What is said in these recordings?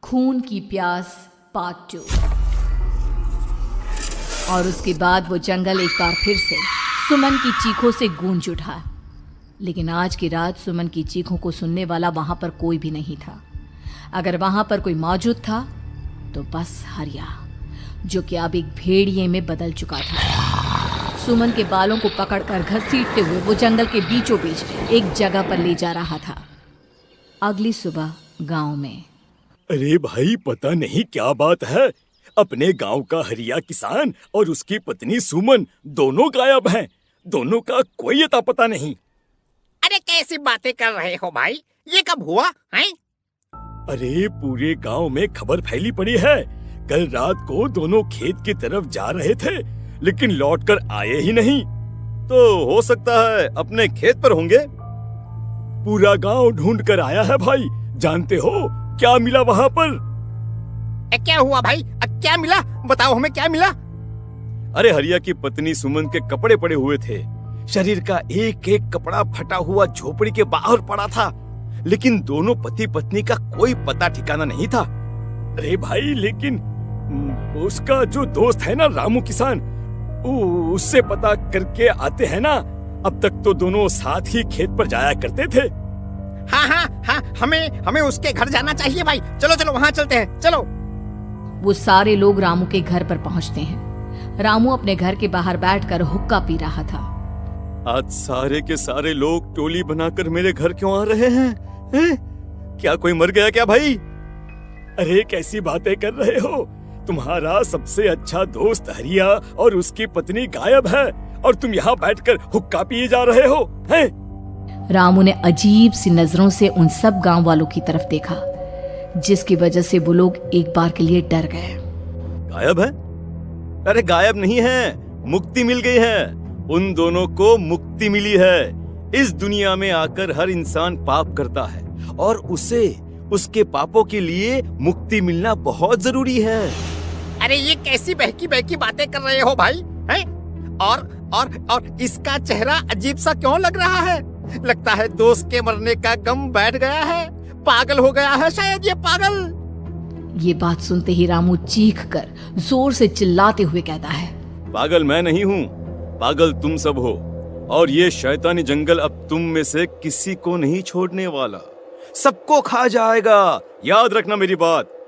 खून की प्यास पार्ट 2। और उसके बाद वो जंगल एक बार फिर से सुमन की चीखों से गूंज उठा। लेकिन आज की रात सुमन की चीखों को सुनने वाला वहां पर कोई भी नहीं था। अगर वहां पर कोई मौजूद था तो बस हरिया, जो कि अब एक भेड़िए में बदल चुका था। सुमन के बालों को पकड़कर घसीटते हुए वो जंगल के बीचों बीच एक जगह पर ले जा रहा था। अगली सुबह गांव में। अरे भाई, पता नहीं क्या बात है, अपने गांव का हरिया किसान और उसकी पत्नी सुमन दोनों गायब हैं। दोनों का कोई अता पता नहीं। अरे कैसी बातें कर रहे हो भाई, ये कब हुआ है? अरे पूरे गांव में खबर फैली पड़ी है। कल रात को दोनों खेत की तरफ जा रहे थे, लेकिन लौटकर आए ही नहीं। तो हो सकता है अपने खेत पर होंगे। पूरा गांव ढूंढ कर आया है भाई। जानते हो क्या मिला वहां पर? क्या हुआ भाई? क्या मिला? बताओ हमें, क्या मिला? अरे हरिया की पत्नी सुमन के कपड़े पड़े हुए थे। शरीर का एक एक कपड़ा फटा हुआ झोपड़ी के बाहर पड़ा था, लेकिन दोनों पति पत्नी का कोई पता ठिकाना नहीं था। अरे भाई, लेकिन उसका जो दोस्त है ना रामू किसान, उससे पता करके आते हैं ना। अब तक तो दोनों साथ ही खेत पर जाया करते थे। हाँ, हमें उसके घर जाना चाहिए भाई। चलो चलो वहाँ चलते हैं, चलो। वो सारे लोग रामू के घर पर पहुंचते हैं। रामू अपने घर के बाहर बैठकर हुक्का पी रहा था। आज सारे के सारे लोग टोली बनाकर मेरे घर क्यों आ रहे हैं? क्या कोई मर गया क्या भाई? अरे कैसी बातें कर रहे हो? तुम्हारा सबसे अच्छा दोस्त हरिया और उसकी पत्नी गायब है और तुम यहाँ बैठकर हुक्का पिए जा रहे हो हैं? रामू ने अजीब सी नजरों से उन सब गांव वालों की तरफ देखा, जिसकी वजह से वो लोग एक बार के लिए डर गए। गायब है? अरे गायब नहीं है, मुक्ति मिल गई है। उन दोनों को मुक्ति मिली है। इस दुनिया में आकर हर इंसान पाप करता है और उसे उसके पापों के लिए मुक्ति मिलना बहुत जरूरी है। अरे ये कैसी बहकी बहकी बातें कर रहे हो भाई, हैं? और इसका चेहरा अजीब सा क्यों लग रहा है? लगता है दोस्त के मरने का गम बैठ गया है। पागल हो गया है शायद ये पागल। ये बात सुनते ही रामू चीख कर जोर से चिल्लाते हुए कहता है, पागल मैं नहीं हूँ, पागल तुम सब हो। और ये शैतानी जंगल अब तुम में से किसी को नहीं छोड़ने वाला, सबको खा जाएगा। याद रखना मेरी बात।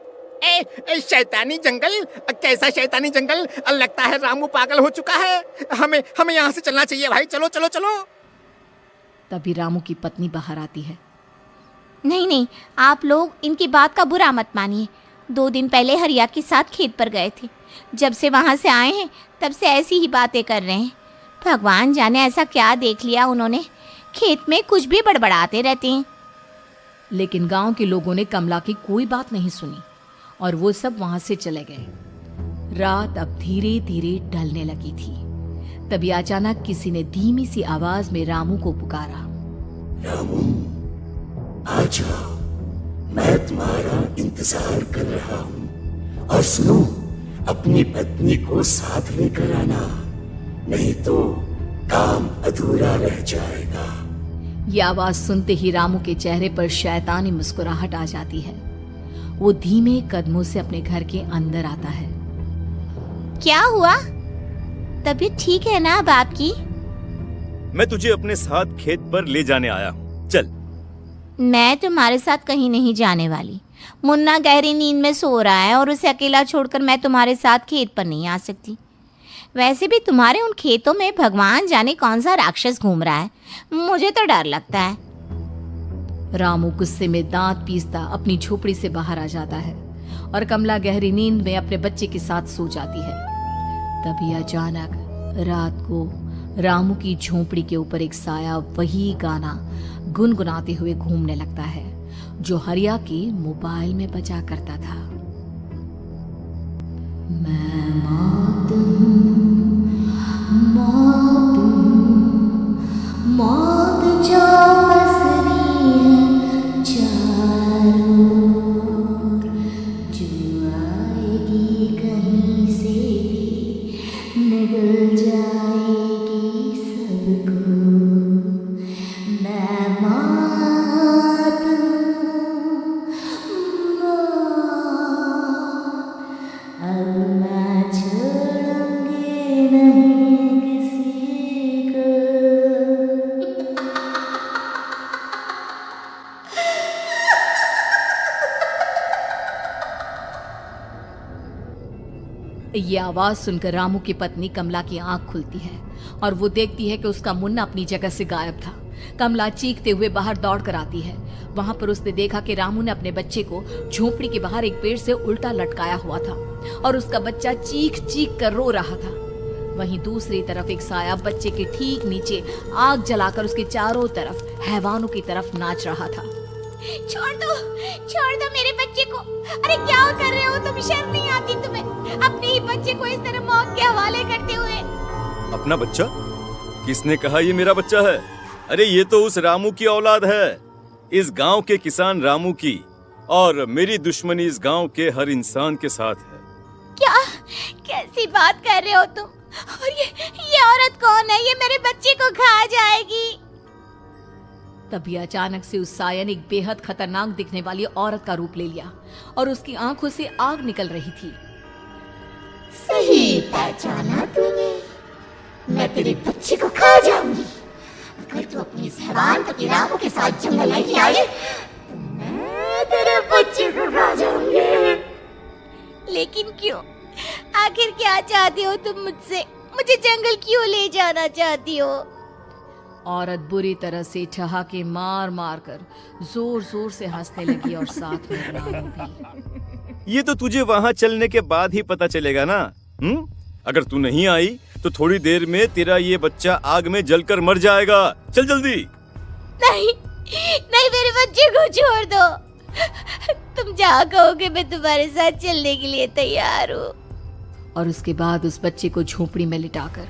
शैतानी जंगल? कैसा शैतानी जंगल? लगता है रामू पागल हो चुका है। हमें यहाँ से चलना चाहिए भाई। चलो चलो चलो। तभी रामू की पत्नी बाहर आती है। नहीं, आप लोग इनकी बात का बुरा मत मानिए। 2 दिन पहले हरिया के साथ खेत पर गए थे। जब से वहाँ से आए हैं तब से ऐसी ही बातें कर रहे हैं। भगवान जाने ऐसा क्या देख लिया उन्होंने, खेत में कुछ भी बड़बड़ाते रहते हैं। लेकिन गांव के लोगों ने कमला की कोई बात नहीं सुनी और वो सब वहां से चले गए। रात अब धीरे धीरे ढलने लगी थी। तभी अचानक किसी ने धीमी सी आवाज में रामू को पुकारा। रामू, आ जाओ, मैं तुम्हारा इंतजार कर रहा हूँ। और सुनो, अपनी पत्नी को साथ लेकर आना, नहीं तो काम अधूरा रह जाएगा। ये आवाज सुनते ही रामू के चेहरे पर शैतानी मुस्कुराहट आ जाती है। वो धीमे कदमों से अपने घर के अंदर आता है। क्या हुआ? तबीयत ठीक है ना अब आपकी? मैं तुझे अपने साथ खेत पर ले जाने आया हूँ, चल। मैं तुम्हारे साथ कहीं नहीं जाने वाली। मुन्ना गहरी नींद में सो रहा है और उसे अकेला छोड़कर मैं तुम्हारे साथ खेत पर नहीं आ सकती। वैसे भी तुम्हारे उन खेतों में भगवान जाने कौन सा राक्षस घूम रहा है, मुझे तो डर लगता है। रामू गुस्से में दांत पीसता अपनी झोपड़ी से बाहर आ जाता है और कमला गहरी नींद में अपने बच्चे के साथ सो जाती है। तभी अचानक रात को रामू की झोपड़ी के ऊपर एक साया वही गाना गुनगुनाते हुए घूमने लगता है जो हरिया के मोबाइल में बजा करता था। मैं मौत जो बसरी है चारों ओर, जो आएगी कहीं से भी निगल जाएगी सबको। मैं मौत ये आवाज सुनकर रामू की पत्नी कमला की आंख खुलती है और वो देखती है कि उसका मुन्ना अपनी जगह से गायब था। कमला चीखते हुए बाहर दौड़ कर आती है। वहां पर उसने देखा कि रामू ने अपने बच्चे को झोपड़ी के बाहर एक पेड़ से उल्टा लटकाया हुआ था और उसका बच्चा चीख चीख कर रो रहा था। वहीं दूसरी तरफ एक साया बच्चे के ठीक नीचे आग जलाकर उसके चारों तरफ हैवानों की तरफ नाच रहा था। छोड़ दो मेरे बच्चे को। अरे क्या कर रहे हो तुम? शर्म नहीं आती तुम्हें अपने ही बच्चे को इस तरह मौत के हवाले करते हुए? अपना बच्चा? किसने कहा ये मेरा बच्चा है? अरे ये तो उस रामू की औलाद है, इस गांव के किसान रामू की, और मेरी दुश्मनी इस गांव के हर इंसान के साथ है। क्या कैसी बात कर रहे हो तुम? और ये औरत कौन है? ये मेरे बच्चे को खा जाएगी। तभी अचानक से उस साया ने एक बेहद खतरनाक दिखने वाली औरत का रूप ले लिया और उसकी आंखों से आग निकल रही थी। सही पहचाना तूने, मैं तेरे बच्चे को खा जाऊंगी। अगर तू अपनी इस हैवान पति रामू के साथ जंगल नहीं आई तो मैं तेरे बच्चे को खा जाऊंगी। लेकिन क्यों? आखिर क्या चाहती हो तुम मुझसे? मुझे जंगल क्यों ले जाना चाहती हो? औरत बुरी तरह से ठहाके मार मार कर जोर जोर से हंसने लगी और साथ में रामू भी। ये तो तुझे वहाँ चलने के बाद ही पता चलेगा ना। अगर तू नहीं आई तो थोड़ी देर में तेरा ये बच्चा आग में जलकर मर जाएगा। चल जल्दी। नहीं नहीं, मेरे बच्चे को छोड़ दो। तुम जहाँ कहोगे मैं तुम्हारे साथ चलने के लिए तैयार हूँ। और उसके बाद उस बच्चे को झोपड़ी में लिटाकर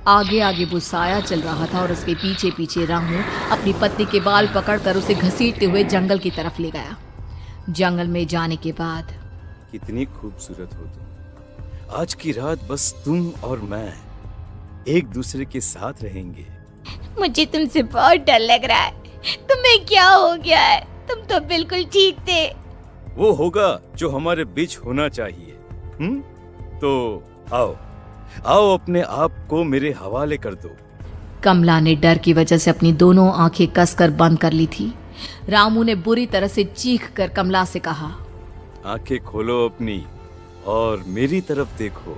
आगे आगे वो साया चल रहा था और उसके पीछे पीछे रामू अपनी पत्नी के बाल पकड़कर उसे घसीटते हुए जंगल की तरफ ले गया। जंगल में जाने के बाद कितनी खूबसूरत हो तुम। आज की रात बस तुम और मैं एक दूसरे के साथ रहेंगे। मुझे तुमसे बहुत डर लग रहा है। तुम्हें क्या हो गया है? तुम तो बिल्कुल ठीक थे। वो होगा जो हमारे बीच होना चाहिए। तो आओ आओ, अपने आप को मेरे हवाले कर दो। कमला ने डर की वजह से अपनी दोनों आंखें कसकर बंद कर ली थी। रामू ने बुरी तरह से चीख कर कमला से कहा, आंखें खोलो अपनी और मेरी तरफ देखो।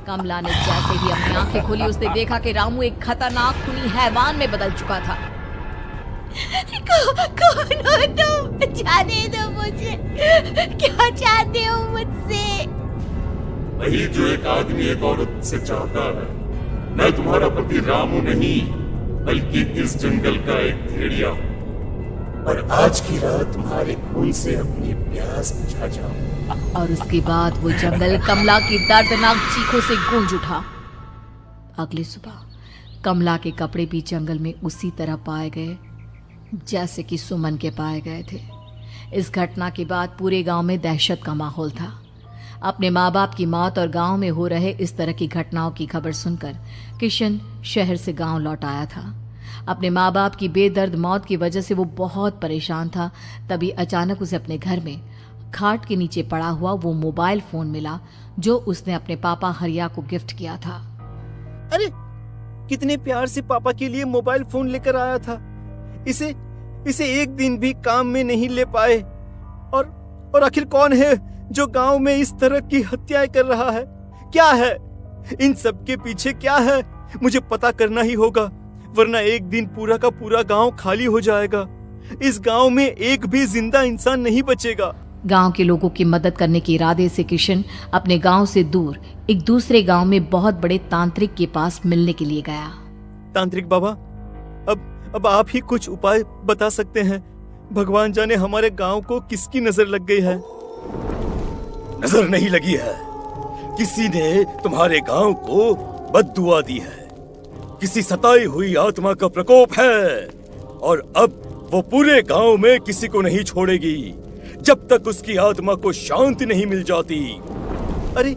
कमला ने जैसे ही अपनी आंखें खोली उसने देखा कि रामू एक खतरनाक खूनी हैवान में बदल चुका था। कौन हो तुम? जाने दो मुझे। क्या चाहते हो मुझसे? वही जो एक आदमी एक औरत से चाहता है। मैं तुम्हारा पति रामू नहीं, बल्कि इस जंगल का एक भेड़िया हूँ, और आज की रात तुम्हारे खून से अपनी प्यास बुझा जाऊं। और उसके बाद वो जंगल कमला की दर्दनाक चीखों से गूंज उठा। अगली सुबह कमला के कपड़े भी जंगल में उसी तरह पाए गए जैसे कि सुमन के पाए गए थे। इस घटना के बाद पूरे गांव में दहशत का माहौल था। अपने माँ बाप की मौत और गांव में हो रहे इस तरह की घटनाओं की खबर सुनकर किशन शहर से गांव लौट आया था। अपने माँ बाप की बेदर्द मौत की वजह से वो बहुत परेशान था। तभी अचानक उसे अपने घर में खाट के नीचे पड़ा हुआ वो मोबाइल फोन मिला जो उसने अपने पापा हरिया को गिफ्ट किया था। अरे कितने प्यार से पापा के लिए मोबाइल फोन लेकर आया था। इसे एक दिन भी काम में नहीं ले पाए। और आखिर कौन है जो गांव में इस तरह की हत्याएं कर रहा है? क्या है इन सब के पीछे? क्या है? मुझे पता करना ही होगा, वरना एक दिन पूरा का पूरा गांव खाली हो जाएगा। इस गांव में एक भी जिंदा इंसान नहीं बचेगा। गांव के लोगों की मदद करने के इरादे से किशन अपने गांव से दूर एक दूसरे गांव में बहुत बड़े तांत्रिक के पास मिलने के लिए गया। तांत्रिक बाबा, अब आप ही कुछ उपाय बता सकते हैं। भगवान जाने हमारे गांव को किसकी नजर लग गई है। नजर नहीं लगी है, किसी ने तुम्हारे गांव को बद्दुआ दी है। किसी सताई हुई आत्मा का प्रकोप है और अब वो पूरे गांव में किसी को नहीं छोड़ेगी जब तक उसकी आत्मा को शांति नहीं मिल जाती। अरे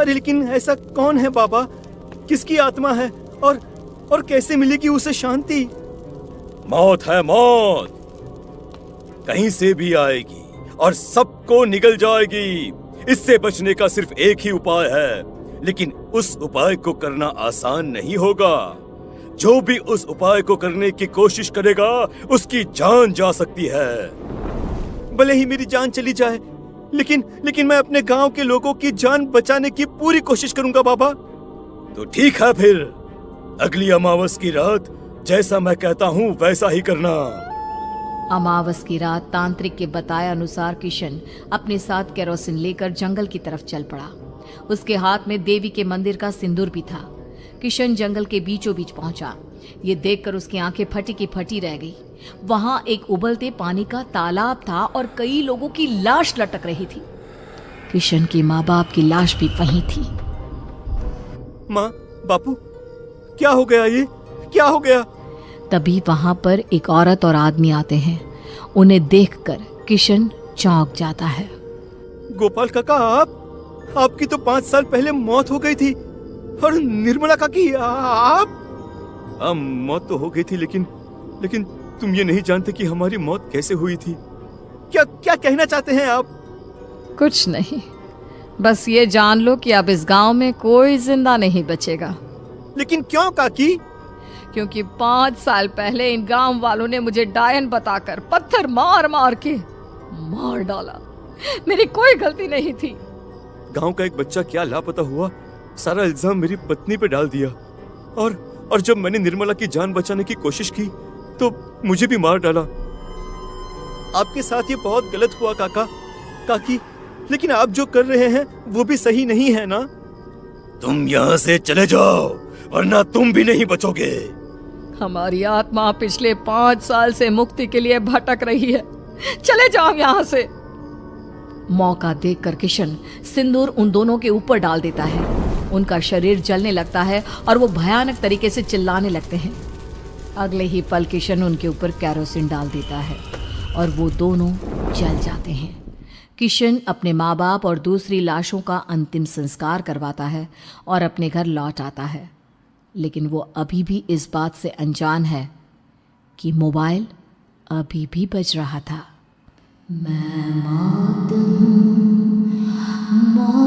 लेकिन ऐसा कौन है बाबा? किसकी आत्मा है और कैसे मिलेगी उसे शांति? मौत है, मौत कहीं से भी आएगी और सबको निगल जाएगी। इससे बचने का सिर्फ एक ही उपाय है, लेकिन उस उपाय को करना आसान नहीं होगा। जो भी उस उपाय को करने की कोशिश करेगा उसकी जान जा सकती है। भले ही मेरी जान चली जाए, लेकिन मैं अपने गांव के लोगों की जान बचाने की पूरी कोशिश करूंगा बाबा। तो ठीक है फिर, अगली अमावस की रात जैसा मैं कहता हूँ वैसा ही करना। अमावस की रात तांत्रिक के बताए अनुसार किशन अपने साथ केरोसिन लेकर जंगल की तरफ चल पड़ा। उसके हाथ में देवी के मंदिर का सिंदूर भी था। किशन जंगल के बीचों बीच पहुंचा। ये देखकर उसकी आंखें फटी की फटी रह गई। वहां एक उबलते पानी का तालाब था और कई लोगों की लाश लटक रही थी। किशन की माँ बाप की लाश भी वहीं थी। माँ, बापू, क्या हो गया? ये क्या हो गया? तभी वहां पर एक औरत और आदमी आते हैं। उन्हें देखकर किशन चौंक जाता है। गोपाल काका, आपकी तो 5 साल पहले मौत हो गई थी। और निर्मला काकी, आप? मौत तो हो गई थी, लेकिन तुम ये नहीं जानते कि हमारी मौत कैसे हुई थी। क्या कहना चाहते हैं आप? कुछ नहीं, बस ये जान लो कि अब इस गांव में कोई जिंदा नहीं बचेगा। लेकिन क्यों काकी? क्योंकि 5 साल पहले इन गांव वालों ने मुझे डायन बताकर पत्थर मार मार के मार डाला। मेरी कोई गलती नहीं थी। गांव का एक बच्चा क्या लापता हुआ, सारा इल्जाम मेरी पत्नी पे डाल दिया। और जब मैंने निर्मला की जान बचाने की कोशिश की तो मुझे भी मार डाला। आपके साथ ये बहुत गलत हुआ काकी, लेकिन आप जो कर रहे हैं वो भी सही नहीं है ना? तुम यहाँ से चले जाओ वरना तुम भी नहीं बचोगे। हमारी आत्मा पिछले 5 साल से मुक्ति के लिए भटक रही है। चले जाओ यहाँ से। मौका देखकर किशन सिंदूर उन दोनों के ऊपर डाल देता है। उनका शरीर जलने लगता है और वो भयानक तरीके से चिल्लाने लगते हैं। अगले ही पल किशन उनके ऊपर केरोसिन डाल देता है और वो दोनों जल जाते हैं। किशन अपने माँ बाप और दूसरी लाशों का अंतिम संस्कार करवाता है और अपने घर लौट आता है। लेकिन वो अभी भी इस बात से अनजान है कि मोबाइल अभी भी बज रहा था। मैं मौत हूँ, मौत